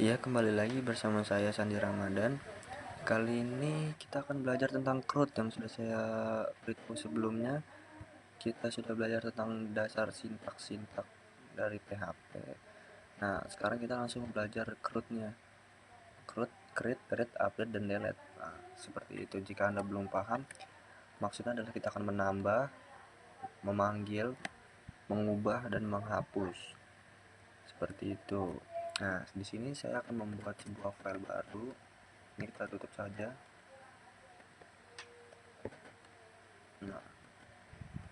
Iya, kembali lagi bersama saya Sandi Ramadan. Kali ini kita akan belajar tentang CRUD yang sudah saya beritahu sebelumnya. Kita sudah belajar tentang dasar sintak-sintak dari PHP. Nah, sekarang kita langsung belajar CRUD-nya. CRUD, create, read, update, dan delete. Nah, seperti itu. Jika Anda belum paham, maksudnya adalah kita akan menambah, memanggil, mengubah, dan menghapus. Seperti itu. Nah, di sini saya akan membuat sebuah file baru. Ini kita tutup saja. Nah,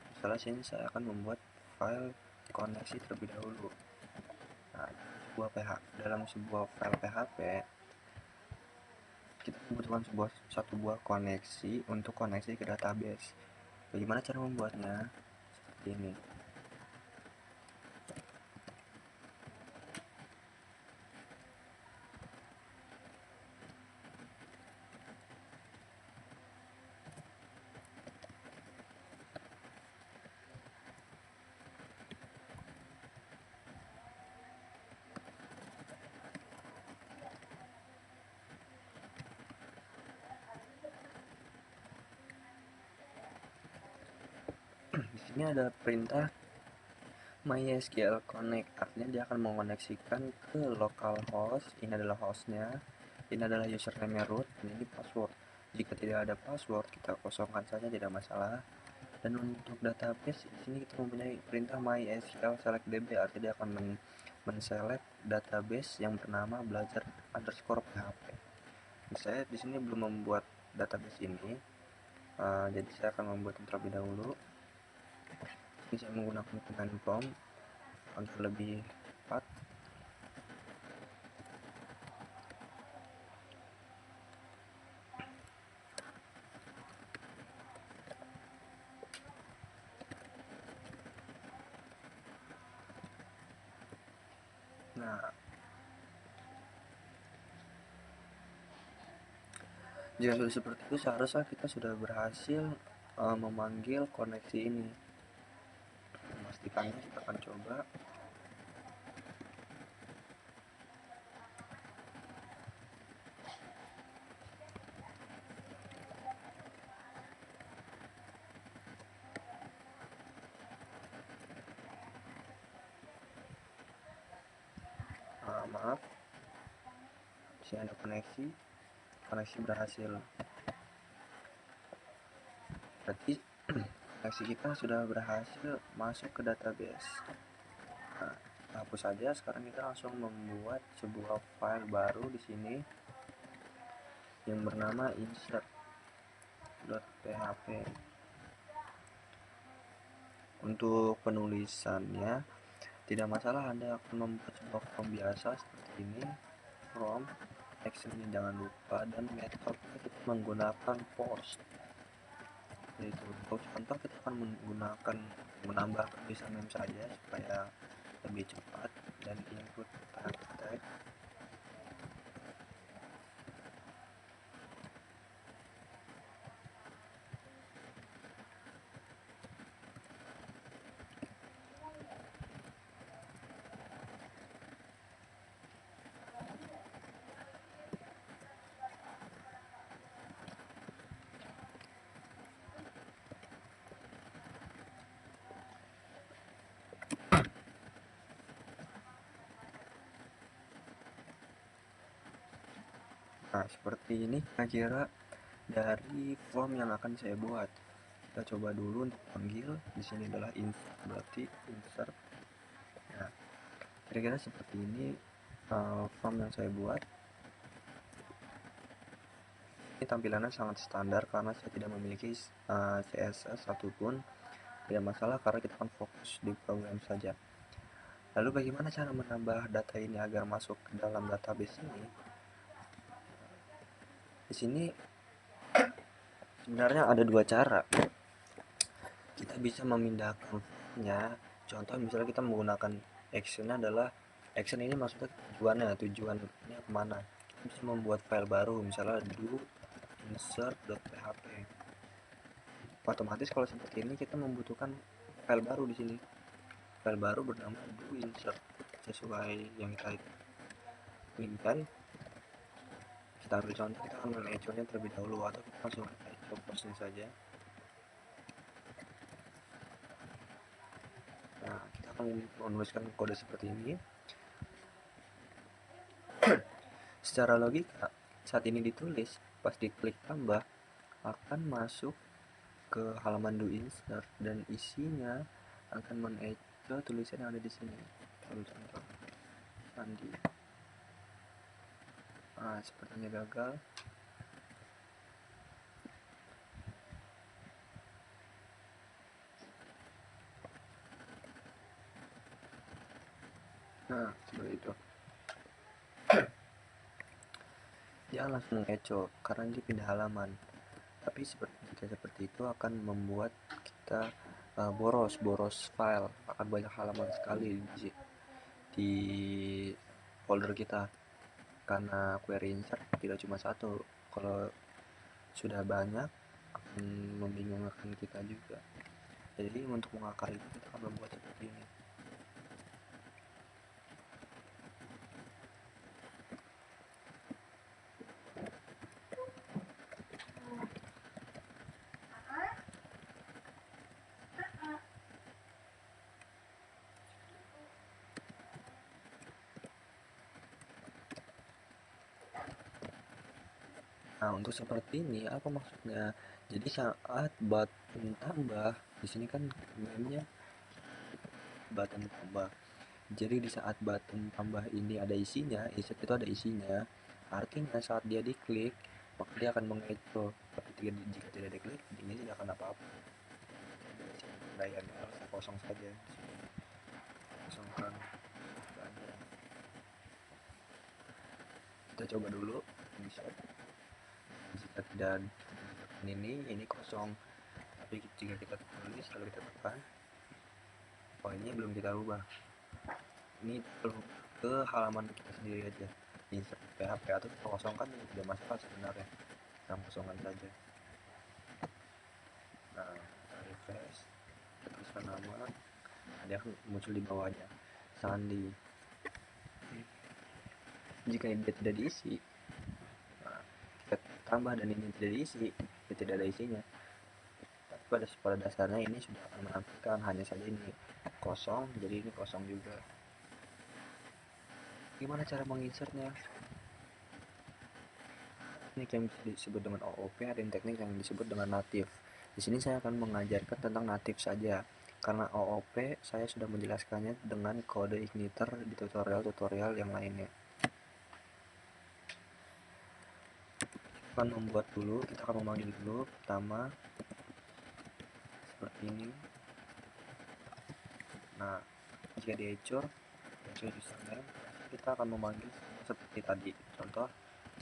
misalnya sini saya akan membuat file koneksi terlebih dahulu. Nah, dalam sebuah file PHP kita membutuhkan satu buah koneksi untuk koneksi ke database. Bagaimana cara membuatnya? Seperti ini. Di sini ada perintah MySQL Connect, artinya dia akan mengoneksikan ke localhost. Ini adalah hostnya, ini adalah username root, dan ini password. Jika tidak ada password, kita kosongkan saja, tidak masalah. Dan untuk database, di sini kita mempunyai perintah MySQL select DB, artinya dia akan men-select database yang bernama belajar_php. Saya di sini belum membuat database ini, jadi saya akan membuat terlebih dahulu. Ini saya menggunakan command prompt agar lebih cepat. Nah, jika sudah seperti itu, seharusnya kita sudah berhasil memanggil koneksi ini. Memastikannya kita akan coba. Maaf, masih ada koneksi berhasil. Berarti koneksi kita sudah berhasil masuk ke database. Nah, hapus saja. Sekarang kita langsung membuat sebuah file baru di sini yang bernama insert.php. Untuk penulisannya tidak masalah, Anda akan membuat sebuah form biasa seperti ini. From actionnya jangan lupa, dan metode kita menggunakan post. Yaitu untuk contoh kita akan menambah username saja supaya lebih cepat, dan input tag. Nah, seperti ini kira-kira dari form yang akan saya buat. Kita coba dulu untuk panggil. Di sini adalah insert, berarti insert. Nah, kira-kira seperti ini form yang saya buat. Ini tampilannya sangat standar karena saya tidak memiliki CSS satupun. Tidak masalah karena kita akan fokus di program saja. Lalu bagaimana cara menambah data ini agar masuk ke dalam database ini? Di sini sebenarnya ada dua cara. Kita bisa memindahkannya. Contoh misalnya kita menggunakan actionnya adalah action ini maksudnya tujuannya kemana. Kita bisa membuat file baru, misalnya do insert.php. Otomatis kalau seperti ini kita membutuhkan file baru di sini. File baru bernama do insert sesuai yang kita inginkan. Kita ambil contoh, kita akan mengeconya terlebih dahulu, atau kita langsung echo postnya saja. Nah, kita akan menuliskan kode seperti ini. Secara logika, saat ini ditulis, pas diklik tambah, akan masuk ke halaman do insert dan isinya akan mengecho tulisan yang ada di sini. Ambil contoh, Sandi. Nah, sepertinya gagal. Nah, seperti itu. Jangan langsung mengeco karena dia pindah halaman. Tapi jika seperti itu akan membuat kita boros file, akan banyak halaman sekali di folder kita, karena query insert tidak cuma satu. Kalau sudah banyak akan membingungkan kita juga. Jadi untuk mengakar itu kita akan membuat seperti ini. Nah, untuk seperti ini apa maksudnya? Jadi saat button tambah, di sini kan namanya button tambah. Jadi di saat button tambah ini ada isinya, insert itu ada isinya. Artinya saat dia diklik, maka dia akan mengeco. Tapi jika tidak diklik, ini tidak akan apa-apa. Layarnya kosong saja. Kosongkan. Kita coba dulu. Bisa. Jika tidak ini kosong. Tapi jika kita tulis lalu kita tekan, oh ini belum kita ubah. Ini perlu ke halaman kita sendiri aja. Insert PHP atau kita kosongkan tidak masalah sebenarnya. Kita kosongkan saja. Nah, kita refresh, tuliskan nama, ada yang muncul di bawahnya, Sandi. Jika dia tidak diisi, nah, kita tambah dan ini tidak diisi, dia tidak ada isinya. Tapi pada dasarnya ini sudah akan menampilkan, hanya saja ini kosong, jadi ini kosong juga. Gimana cara menginsertnya? Teknik yang disebut dengan OOP, ada yang teknik yang disebut dengan native. Di sini saya akan mengajarkan tentang native saja, karena OOP saya sudah menjelaskannya dengan kode igniter di tutorial-tutorial yang lainnya. Kita akan membuat dulu, kita akan memanggil dulu pertama seperti ini. Nah, jika di echo username, kita akan memanggil seperti tadi, contoh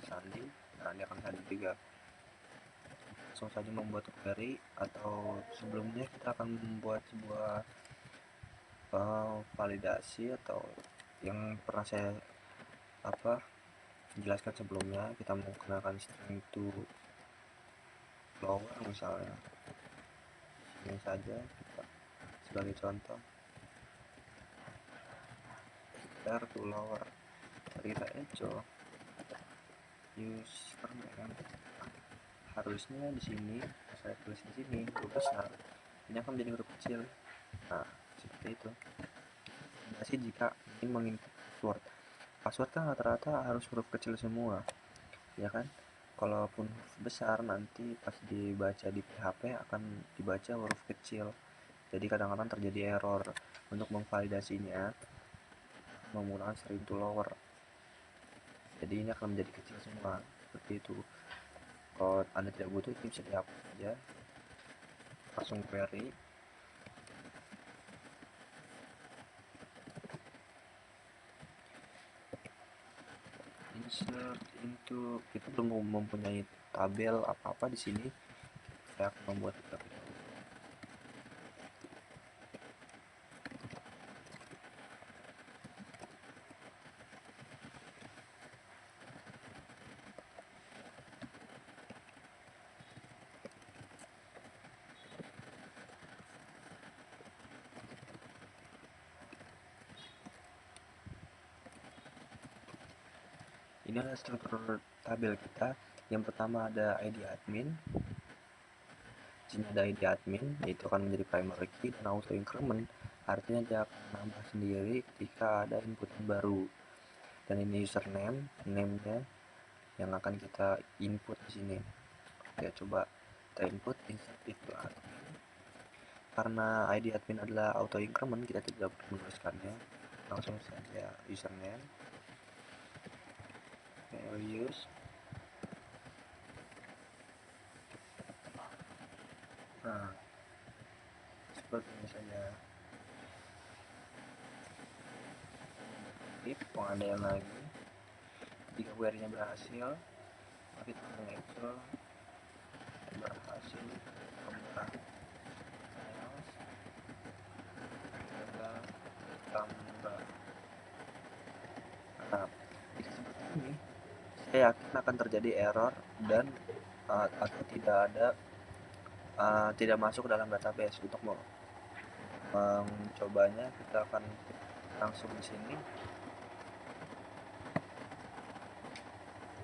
Sandi. Nah, ini akan Sandi juga. Langsung saja membuat query, atau sebelumnya kita akan membuat sebuah validasi atau yang pernah saya jelaskan sebelumnya. Kita menggunakan string to lower misalnya, ini saja kita sebagai contoh, start to lower. Kita echo username, harusnya di sini saya tulis di sini huruf besar, ini akan menjadi huruf kecil. Nah, seperti itu. Masih jika ingin menginput password kan rata-rata harus huruf kecil semua, ya kan? Kalaupun huruf besar nanti pas dibaca di PHP akan dibaca huruf kecil, jadi kadang-kadang terjadi error. Untuk memvalidasinya menggunakan string to lower, jadi ini akan menjadi kecil semua, seperti itu. Kalau Anda tidak butuh, itu bisa dihapus saja, langsung query. Insert into, kita belum mempunyai tabel apa-apa di sini. Saya akan membuat tabel. Ini adalah struktur tabel kita. Yang pertama ada ID admin. Di sini ada ID admin, yaitu akan menjadi primary key, dan auto increment artinya dia akan menambah sendiri ketika ada input baru. Dan ini username, name-nya yang akan kita input di sini. Oke, coba kita input insert itu admin. Karena ID admin adalah auto increment, kita tidak perlu menuliskannya, langsung saja username use. Nah, seperti ini saja. If pengandaian lagi, jika query-nya berhasil, maka kita mengecil berhasil tambah else gagal tambah. Nah, jika seperti ini, saya yakin akan terjadi error dan atau tidak masuk ke dalam database. Untuk mencobanya, kita akan langsung di sini.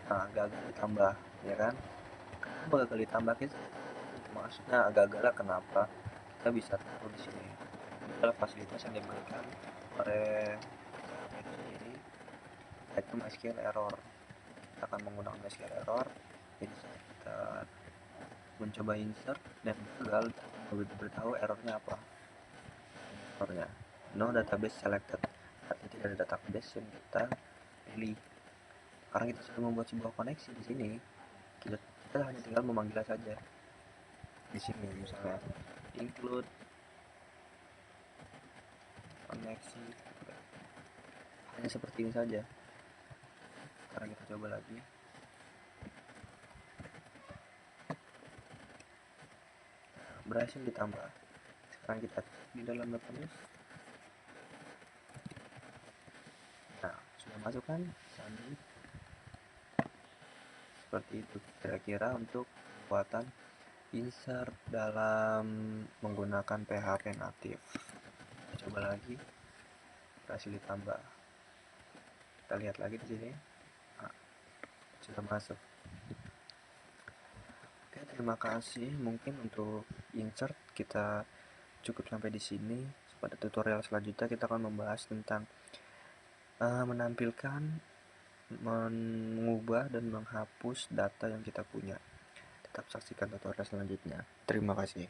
Nah, gagal ditambah, ya kan? Kenapa gagal ditambah? Maksudnya gagal kenapa? Kita bisa tahu di sini. Ini adalah fasilitas yang diberikan oleh itu sendiri, yaitu MySQL error. Kita akan menggunakan MySQL error. Jadi saat kita mencoba insert dan gagal, beritahu errornya apa. Errornya no database selected, artinya tidak ada database yang kita pilih. Sekarang kita sudah membuat sebuah koneksi di sini. Kita hanya tinggal memanggilnya saja. Di sini misalnya include koneksi, hanya seperti ini saja. Sekarang kita coba lagi. Berhasil ditambah. Sekarang kita cek di dalam database. Nah, sudah masuk kan? Sandi. Seperti itu kira-kira untuk kekuatan insert dalam menggunakan PHP native. Kita coba lagi. Berhasil ditambah. Kita lihat lagi di sini. Nah, sudah masuk. Oke, terima kasih. Mungkin untuk insert kita cukup sampai di sini. Pada tutorial selanjutnya kita akan membahas tentang menampilkan, mengubah dan menghapus data yang kita punya. Tetap saksikan tutorial selanjutnya. Terima kasih.